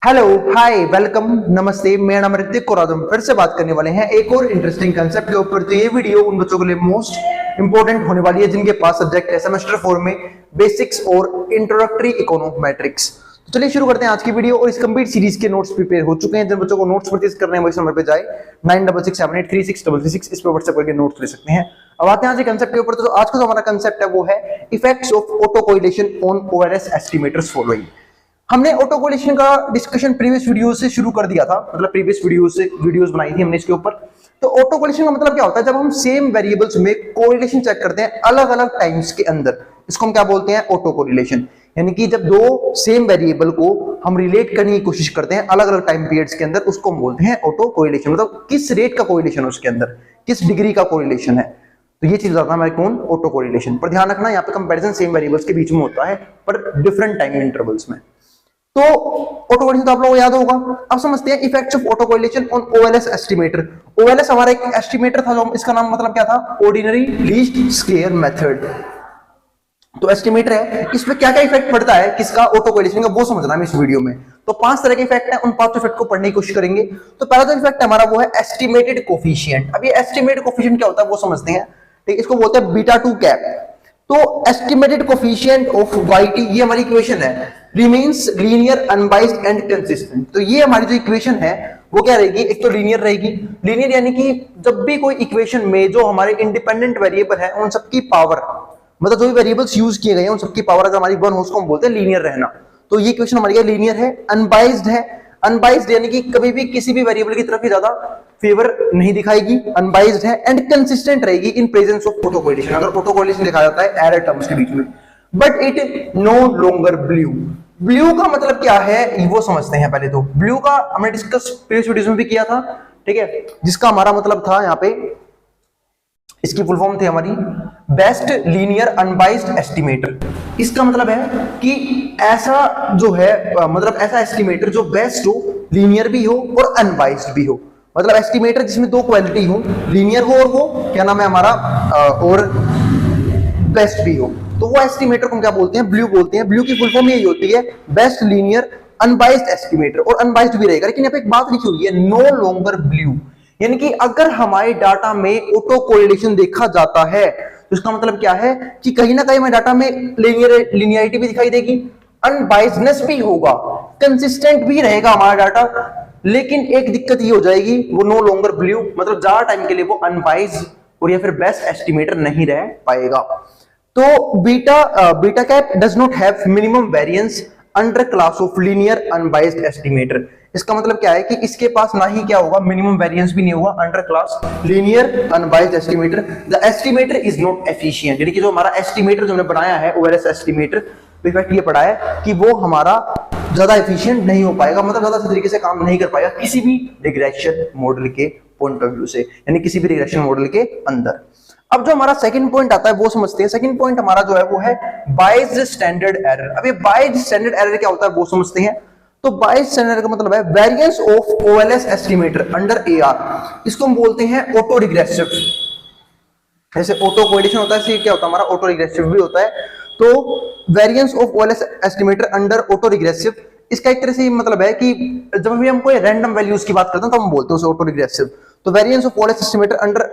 Hello, हाय, welcome, नमस्ते। मेरा नाम ऋतिक और आज हम फिर से बात करने वाले हैं एक और इंटरेस्टिंग कंसेप्ट के ऊपर। तो ये वीडियो उन बच्चों के लिए मोस्ट इंपोर्टेंट होने वाली है जिनके पास सब्जेक्ट है सेमेस्टर 4 में बेसिक्स और इंट्रोडक्टरी इकोनोमेट्रिक्स। तो चलिए शुरू करते हैं आज की वीडियो। और इस कंप्लीट सीरीज के नोट्स प्रिपेयर हो चुके हैं। जिन बच्चों को नोट्स परचेज करने हैं वो इस नंबर पे जाए 9667836336 इस पे व्हाट्सएप करके नोट्स ले सकते हैं। अब आते हैं आज के कंसेप्ट के ऊपर। तो आज का जो हमारा कंसेप्ट है वो है effects of auto correlation on OLS estimators following. हमने ऑटो कोरिलेशन का डिस्कशन प्रीवियस वीडियो से शुरू कर दिया था, मतलब प्रीवियस वीडियोस बनाई थी हमने इसके ऊपर। तो ऑटो कोरिलेशन का मतलब क्या होता है? जब हम सेम वेरिएबल्स में कोरिलेशन चेक करते हैं अलग अलग टाइम्स के अंदर, इसको हम क्या बोलते हैं? Auto correlation. यानी कि जब दो सेम वेरिएबल को हम रिलेट करने की कोशिश करते हैं अलग अलग टाइम पीरियड्स के अंदर, उसको हम बोलते हैं ऑटो कोरिलेशन। मतलब किस रेट का कोरिलेशन है उसके अंदर, किस डिग्री का कोरिलेशन है। तो ये चीज होता है हमारे कौन? Auto correlation. पर ध्यान रखना, यहाँ पे कंपैरिजन सेम वेरिएबल्स के बीच में होता है पर डिफरेंट टाइम इंटरवल्स में। तो ऑटो कोरिलेशन तो आप लोगों को याद होगा। अब समझते हैं effects of auto correlation on OLS estimator. OLS हमारा एक एस्टिमेटर था, जो इसका नाम मतलब क्या था? Ordinary least square method. तो एस्टिमेटर है, इसमें क्या क्या इफेक्ट पड़ता है किसका? ऑटो कोरिलेशन का, वो समझना है इस वीडियो में। तो 5 तरह के इफेक्ट हैं, उन 5 इफेक्ट को पढ़ने की कोशिश करेंगे। तो पहला जो इफेक्ट हमारा वो है एस्टिमेटेड कोफिशिएंट। अब ये एस्टिमेटेड कोफिशिएंट क्या होता है वो समझते हैं। ठीक, इसको बोलते हैं बीटा 2 कैप। तो एस्टिमेटेड कोफिशिएंट ऑफ yt, ये हमारी इक्वेशन है, remains linear unbiased and consistent. तो ये हमारी जो इक्वेशन है वो क्या रहेगी? एक तो लीनियर रहेगी। लीनियर यानी कि जब भी कोई इक्वेशन में जो हमारे इंडिपेंडेंट वेरिएबल है उन सबकी पावर, मतलब जो भी वेरिएबल्स यूज किए गए हैं उन सबकी पावर अगर हमारी 1 हो उसको हम बोलते हैं लीनियर रहना। तो ये इक्वेशन हमारी लीनियर है। अनबाइस्ड है। अनबाइस्ड यानी कि कभी भी किसी भी वेरिएबल की तरफ ही ज्यादा फेवर नहीं दिखाएगी, अनबाइस्ड है। एंड कंसिस्टेंट रहेगी in presence of auto correlation. अगर ऑटो कोरिलेशन दिखाया जाता है एरर टर्म्स के बीच में। But it no longer BLUE. BLUE का मतलब क्या है वो समझते हैं पहले। तो ब्लू का हमने डिस्कस प्रीवियस वीडियोस में भी किया था, ठीक है, जिसका हमारा मतलब था यहाँ पे, इसकी फुल फॉर्म थी हमारी बेस्ट लीनियर अनबाइस्ड एस्टिमेटर। इसका मतलब है कि ऐसा जो है मतलब ऐसा एस्टिमेटर जो बेस्ट हो, लीनियर भी हो और अनबाइस्ड भी हो। मतलब एस्टिमेटर जिसमें दो क्वालिटी हो, लीनियर हो और वो क्या नाम है हमारा और बेस्ट भी हो। तो वो एस्टिमेटर को हम क्या बोलते हैं? ब्लू बोलते हैं। ब्लू की फुल फॉर्म यही होती है बेस्ट लीनियर अनबाइस्ड एस्टिमेटर। और अनबाइस्ड भी रहेगा, लेकिन यहाँ पे एक बात लिखी हुई है, नो लॉन्गर ब्लू। यानी कि अगर हमारे डाटा में ऑटो कोरिलेशन देखा जाता है तो इसका मतलब क्या है कि कहीं ना कहीं हमारे डाटा में लीनियरिटी भी दिखाई देगी, अनबाइस्डनेस भी होगा, कंसिस्टेंट भी रहेगा हमारा डाटा। लेकिन एक दिक्कत ये हो जाएगी, वो नो लॉन्गर ब्लू, मतलब ज्यादा टाइम के लिए वो अनबाइस्ड और या फिर बेस्ट एस्टिमेटर नहीं रह पाएगा। तो beta cap does not have minimum variance under class of linear unbiased estimator. इसका मतलब क्या है कि इसके पास ना ही क्या होगा, मिनिमम वेरिएंस भी नहीं होगा under class linear unbiased estimator. The estimator is not efficient. यानी कि जो हमारा एस्टिमेटर जो हमने बनाया है ओएलएस एस्टिमेटर, तो इफेक्ट ये पड़ा है कि वो हमारा ज्यादा एफिशिएंट नहीं हो पाएगा, मतलब ज्यादा तरीके से काम नहीं कर पाएगा किसी भी रिग्रेशन मॉडल के पॉइंट ऑफ व्यू से, यानी किसी भी रिग्रेशन मॉडल के अंदर। अब जो हमारा सेकंड पॉइंट आता है वो समझते हैं। सेकंड पॉइंट हमारा जो है वो है बायस्ड स्टैंडर्ड एरर। अब ये बायस्ड स्टैंडर्ड एरर क्या होता है वो समझते हैं। तो बायस्ड स्टैंडर्ड का मतलब है variance of OLS estimator under AR. इसको हम बोलते हैं ऑटो रिग्रेसिव। जैसे ऑटो कोरिलेशन होता है, इससे क्या होता है हमारा ऑटो रिग्रेसिव भी होता है। तो variance of OLS estimator under auto regressive, इसका एक तरह से मतलब है कि जब भी हम कोई रैंडम वैल्यूज की बात करते हैं तो हम बोलते हैं उसे ऑटो रिग्रेसिव। तो variance of OLS estimator under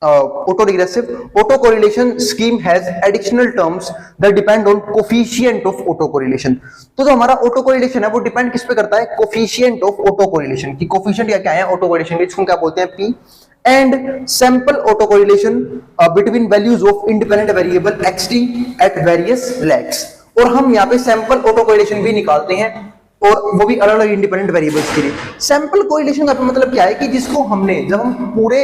auto regressive auto correlation scheme has additional terms that depend on coefficient of auto correlation। तो जो हमारा auto correlation है वो डिपेंड किस पे करता है? coefficient of auto correlation की। coefficient क्या है auto correlation के, इसको क्या बोलते हैं? p। and sample auto correlation between values of independent variable xt at various lags। और हम यहाँ पे sample auto correlation भी निकालते हैं, और वो भी अलग अलग इंडिपेंडेंट वेरिएबल्स के लिए। सैंपल कोरिलेशन का मतलब क्या है कि जिसको हमने, जब हम पूरे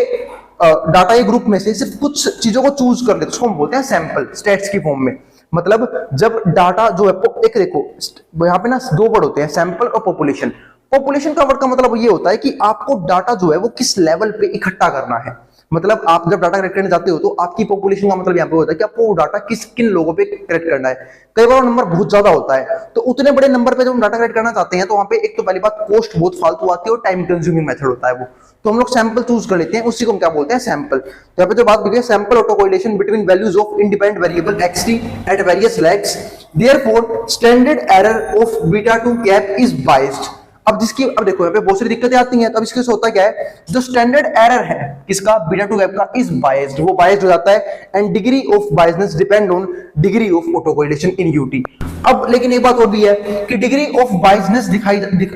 डाटा के ग्रुप में से सिर्फ कुछ चीजों को चूज कर लेते हैं उसको हम बोलते हैं सैंपल, स्टेट्स की फॉर्म में। मतलब जब डाटा जो है, एक देखो यहाँ पे ना दो वर्ड होते हैं, सैंपल और पॉपुलेशन। पॉपुलेशन का वर्ड का मतलब ये होता है कि आपको डाटा जो है वो किस लेवल पे इकट्ठा करना है। मतलब आप जब डाटा कलेक्ट करने जाते हो तो आपकी पॉपुलेशन का मतलब यहाँ पे होता है कि आपको वो डाटा किन लोगों पे कलेक्ट करना है। कई बार नंबर बहुत ज्यादा होता है, तो उतने बड़े नंबर पे जब हम डाटा कलेक्ट करना चाहते हैं तो वहां पे एक तो पहली बात कॉस्ट बहुत फालतू आती है और टाइम कंज्यूमिंग मेथड होता है वो। तो हम लोग सैंपल चूज कर लेते हैं, उसी को हम क्या बोलते हैं? सैंपल। तो यहाँ पे जो बात है sample auto correlation between values of independent variable xt at various lags, therefore standard error of beta 2 cap is biased. अब देखो यहाँ पे बहुत सारी दिक्कतें आती हैं। तो अब इसके से होता क्या है, जो स्टैंडर्ड एरर है किसका, बीटा 2 गैप का, इज बायस्ड, वो बायस्ड हो जाता है, and degree of biasness depend on degree of auto correlation in UT. अब लेकिन एक बात और भी है कि डिग्री ऑफ बायसनेस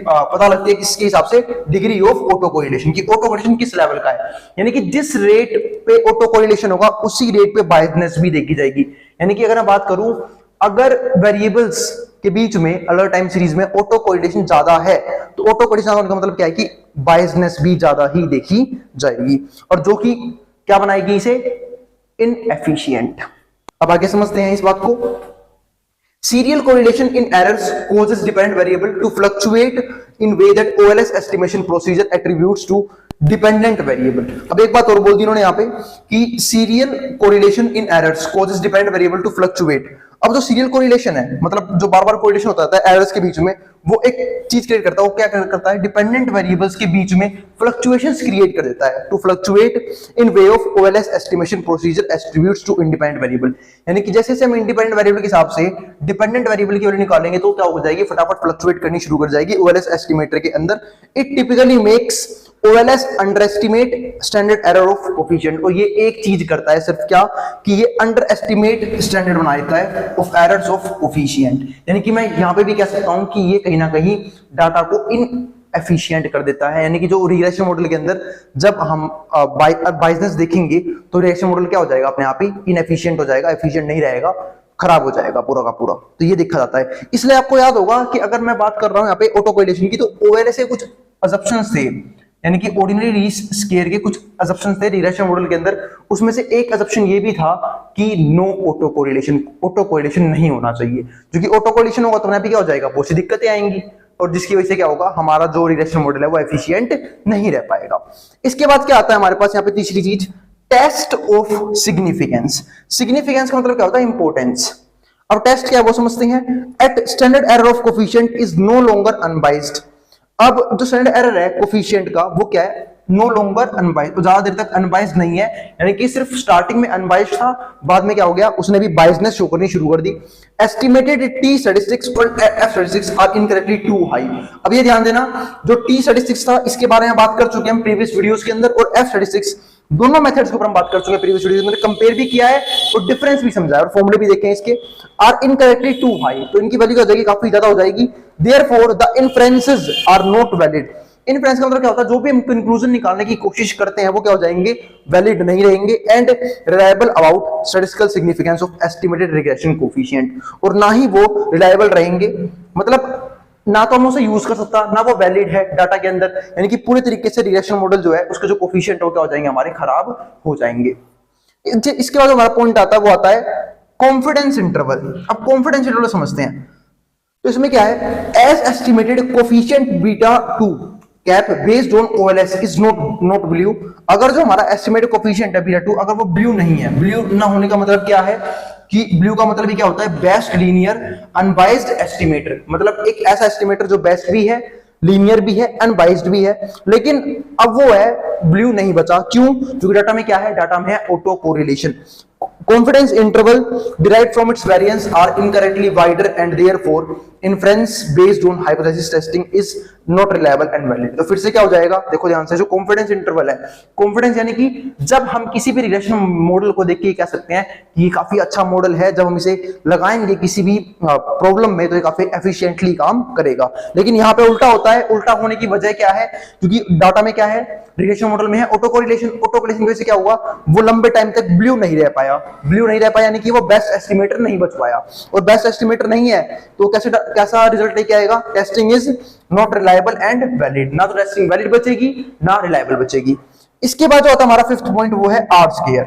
पता लगती है किसके हिसाब से, डिग्री ऑफ ऑटो कोरिलेशन की, ऑटो कोरिलेशन किस लेवल का है, यानी कि जिस रेट पे ऑटो कोरिलेशन होगा उसी रेट पे बायसनेस भी देखी जाएगी। यानी कि अगर मैं बात करूं, अगर वेरिएबल्स के बीच में अलग टाइम सीरीज में ऑटो कोरिलेशन ज्यादा है, तो ऑटो कोरिलेशन होने का मतलब क्या है कि बायसनेस भी ज्यादा ही देखी जाएगी, और जो कि क्या बनाएगी इसे, इनएफिशिएंट। अब आगे समझते हैं इस बात को। Serial correlation in errors causes dependent variable to fluctuate in way that OLS estimation procedure attributes to dependent variable। अब एक बात और बोल दी इन्होंने यहाँ पे कि serial correlation in errors causes dependent variable to fluctuate। अब जो सीरियल कोरिलेशन है, मतलब जो बार बार कोरिलेशन होता है एरर्स के बीच में, वो एक चीज क्रिएट करता है, वो क्या करता है, डिपेंडेंट वेरिएबल्स के बीच में फ्लक्चुएशंस क्रिएट कर देता है। To fluctuate in way of OLS estimation procedure attributes to independent variable. यानी कि जैसे हम इंडिपेंडेंट वेरिएबल के हिसाब से डिपेंडेंट वेरिएबल की वैल्यू निकालेंगे तो क्या हो जाएगी, फटाफट फ्लक्चुएट करनी शुरू कर जाएगी ओएलएस एस्टिमेटर के अंदर। It typically makes OLS under estimate standard error of coefficient. और ये एक चीज करता है सिर्फ, क्या कि ये अंडर एस्टिमेट स्टैंडर्ड बना देता है ऑफ एरर्स ऑफ कोफिशिएंट। यानी कि मैं यहां पे भी कह सकता हूं कि ये कहीं ना कहीं डाटा को इन एफिशिएंट कर देता है। यानी कि जो रिग्रेशन मॉडल के अंदर जब हम बायसनेस देखेंगे तो रिग्रेशन मॉडल क्या हो जाएगा, अपने आप ही इनएफिशिएंट हो जाएगा, एफिशिएंट नहीं रहेगा, खराब हो जाएगा पूरा का पूरा। तो ये देखा जाता है। इसलिए आपको याद होगा कि अगर मैं बात कर रहा हूं यहाँ पे ऑटो कोरिलेशन की, तो ओएलएस से कुछ अजम्पशंस थे, यानी कि ऑर्डिनरी लीस्ट स्क्वायर के कुछ अजम्पशंस थे रिग्रेशन मॉडल के अंदर। उसमें से एक अजम्पशन ये भी था कि नो ऑटो कोरिलेशन नहीं होना चाहिए, जो कि ऑटो कोरिलेशन होगा तो यहाँ पे क्या हो जाएगा, बहुत सी दिक्कतें आएंगी, और जिसकी वजह से क्या होगा, हमारा जो रिग्रेशन मॉडल है वो एफिशिएंट नहीं रह पाएगा। इसके बाद क्या आता है हमारे पास यहाँ पे तीसरी चीज, टेस्ट ऑफ सिग्निफिकेंस। सिग्निफिकेंस का मतलब क्या होता है, इंपॉर्टेंस। अब टेस्ट क्या है वो समझते हैं। At standard error of coefficient is no longer unbiased. अब जो स्टैंडर्ड एरर है कोफिशिएंट का, वो क्या है, नो लॉन्गर अनबाइज्ड, तो ज्यादा देर तक अनबाइज्ड नहीं है। यानी कि सिर्फ स्टार्टिंग में अनबाइज्ड था, बाद में क्या हो गया, उसने भी बाइज्डनेस शो करनी शुरू कर दी। एस्टिमेटेड टी स्टैटिस्टिक्स और F statistics are incorrectly too high. अब ये ध्यान देना, जो टी स्टैटिस्टिक्स था इसके बारे में बात कर चुके हैं हम प्रीवियस वीडियोस के अंदर, और एफ स्टैटिस्टिक्स, दोनों मेथड्स के ऊपर हम बात कर चुके हैं प्रीवियस वीडियोस में, कंपेयर भी किया है और डिफरेंस भी समझा है और फॉर्मूले भी देखे हैं इसके। आर इनकरेक्टली टू हाई, तो इनकी वैल्यू क्या हो जाएगी, काफी ज्यादा हो जाएगी। Therefore the inferences are not valid. Inference का मतलब क्या होता है, जो भी हम कंक्लूजन निकालने की कोशिश करते हैं वो क्या हो जाएंगे, वैलिड नहीं रहेंगे। And reliable about statistical significance of estimated regression coefficient, और ना ही वो रिलायबल रहेंगे, मतलब ना तो हम उसे यूज कर सकता, ना वो वैलिड है डाटा के अंदर। यानी कि पूरे तरीके से रिग्रेशन मॉडल जो है उसके जो कोफिशिएंट हो क्या हो जाएंगे, हमारे खराब हो जाएंगे। इसके बाद हमारा पॉइंट आता है, वो आता है कॉन्फिडेंस इंटरवल। अब कॉन्फिडेंस इंटरवल समझते हैं, तो इसमें क्या है, as estimated coefficient beta 2 cap based on OLS is not BLUE. अगर जो हमारा एस्टिमेटेड कोफिशिएंट है बीटा 2 अगर वो ब्लू नहीं है, ब्लू ना होने का मतलब क्या है कि ब्लू का मतलब क्या होता है, बेस्ट लीनियर अनबाइज्ड एस्टिमेटर। मतलब एक ऐसा एस्टिमेटर जो बेस्ट भी है, लीनियर भी है, अनबाइज्ड भी है, लेकिन अब वो है ब्लू नहीं बचा। क्यों? क्योंकि डाटा में क्या है, डाटा में है auto correlation. Confidence interval derived from its variance are incorrectly wider and therefore inference based on hypothesis testing is not reliable and valid। तो फिर से क्या हो जाएगा, देखो ध्यान से, जो कॉन्फिडेंस इंटरवल है, कॉन्फिडेंस यानी कि जब हम किसी भी रिग्रेशन मॉडल को देख के कह सकते हैं कि ये काफी अच्छा मॉडल है, जब हम इसे लगाएंगे किसी भी प्रॉब्लम में तो ये काफी एफिशिएंटली काम करेगा। लेकिन यहाँ पे उल्टा होता है। उल्टा होने की वजह क्या है, क्योंकि डाटा में क्या है, रिग्रेशन मॉडल में है ऑटो कोरिलेशन। ऑटो कोरिलेशन की वजह से क्या हुआ, वो लंबे टाइम तक ब्लू नहीं रह पाया। ब्लू नहीं रह पाया यानी कि वो बेस्ट एस्टिमेटर नहीं बच पाया, और बेस्ट एस्टिमेटर नहीं है तो कैसा रिजल्ट लेके आएगा, testing is not reliable and valid. ना तो टेस्टिंग वैलिड बचेगी, ना रिलायबल बचेगी। इसके बाद जो आता है हमारा फिफ्थ पॉइंट, वो है R square.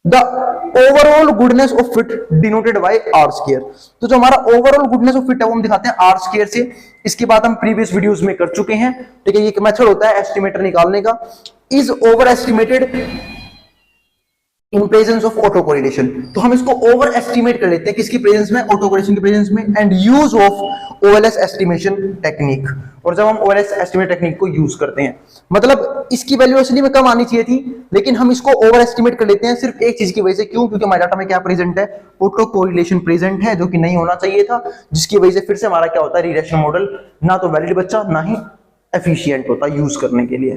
The overall goodness of fit denoted by R square. तो जो हमारा ओवरऑल गुडनेस ऑफ फिट है वो हम दिखाते हैं आर स्क्वायर से। इसकी बात हम प्रीवियस वीडियोस में कर चुके हैं। ठीक है, ये एक मेथड होता है एस्टिमेटर निकालने का। Is over estimated in presence of auto correlation. तो हम इसको ओवर एस्टिमेट कर लेते हैं किसकी प्रेजेंस में, ऑटो कोरिलेशन की प्रेजेंस में, and use of OLS estimation technique. और जब हम ओएलएस एस्टिमेट टेक्निक को यूज करते हैं, मतलब इसकी वैल्यू असली में कम आनी चाहिए थी, लेकिन हम इसको ओवर एस्टिमेट कर लेते हैं सिर्फ एक चीज की वजह से। क्यों? क्योंकि हमारे डाटा में क्या प्रेजेंट है, ऑटो कोरिलेशन प्रेजेंट है, जो कि नहीं होना चाहिए था, जिसकी वजह से फिर से हमारा क्या होता है, रिग्रेशन मॉडल ना तो वैलिड बच्चा ना ही एफिशिएंट होता यूज करने के लिए।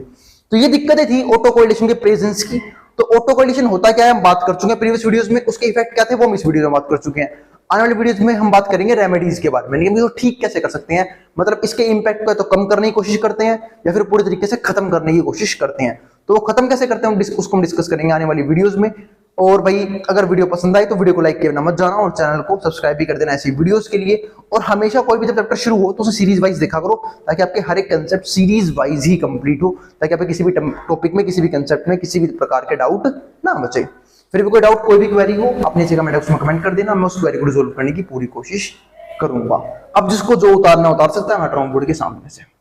तो ये दिक्कतें थी ऑटो कोरिलेशन के प्रेजेंस की। तो ऑटो कोरिलेशन होता क्या है हम बात कर चुके हैं प्रीवियस वीडियोस में, उसके इफेक्ट क्या थे वो हम इस वीडियो में बात कर चुके हैं। आने वाली वीडियोस में हम बात करेंगे रेमेडीज के बारे में, लेकिन इसको ठीक कैसे कर सकते हैं, मतलब इसके इंपैक्ट को तो कम करने की कोशिश करते हैं या फिर पूरी तरीके से खत्म करने की कोशिश करते हैं। तो वो खत्म कैसे करते हैं उसको हम डिस्कस करेंगे आने वाली वीडियोस में। और भाई अगर वीडियो पसंद आई तो वीडियो को लाइक करना मत जाना, और चैनल को सब्सक्राइब भी कर देना ऐसी वीडियोस के लिए। और हमेशा कोई भी जब चैप्टर शुरू हो तो उसे सीरीज वाइज देखा करो, ताकि आपके हर एक कंसेप्ट सीरीज वाइज ही कंप्लीट हो, ताकि आपके किसी भी टॉपिक में, किसी भी कंसेप्ट में किसी भी प्रकार के डाउट ना बचे। फिर भी कोई डाउट, कोई भी क्वेरी हो, अपने नीचे कमेंट बॉक्स में कमेंट कर देना, मैं उस क्वेरी को रिजोल्व करने की पूरी कोशिश करूंगा। अब जिसको जो उतारना उतार सकता है, मैं हट रहा हूं बोर्ड के सामने से।